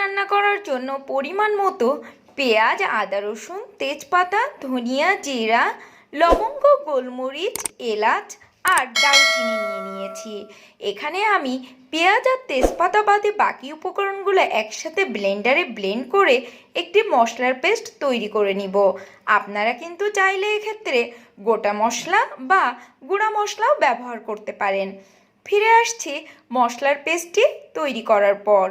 রান্না করার জন্য পরিমাণ মতো পেঁয়াজ, আদা, রসুন, তেজপাতা, ধনিয়া, জিরা, লবঙ্গ, গোলমরিচ, এলাচ আর দারুচিনি নিয়েছি। এখানে আমি পেঁয়াজ আর তেজপাতা বাদে বাকি উপকরণগুলো একসাথে ব্লেন্ডারে ব্লেন্ড করে একটি মশলার পেস্ট তৈরি করে নিব। আপনারা কিন্তু চাইলে এক্ষেত্রে গোটা মশলা বা গুঁড়া মশলাও ব্যবহার করতে পারেন। ফিরে আসছি মশলার পেস্টটি তৈরি করার পর।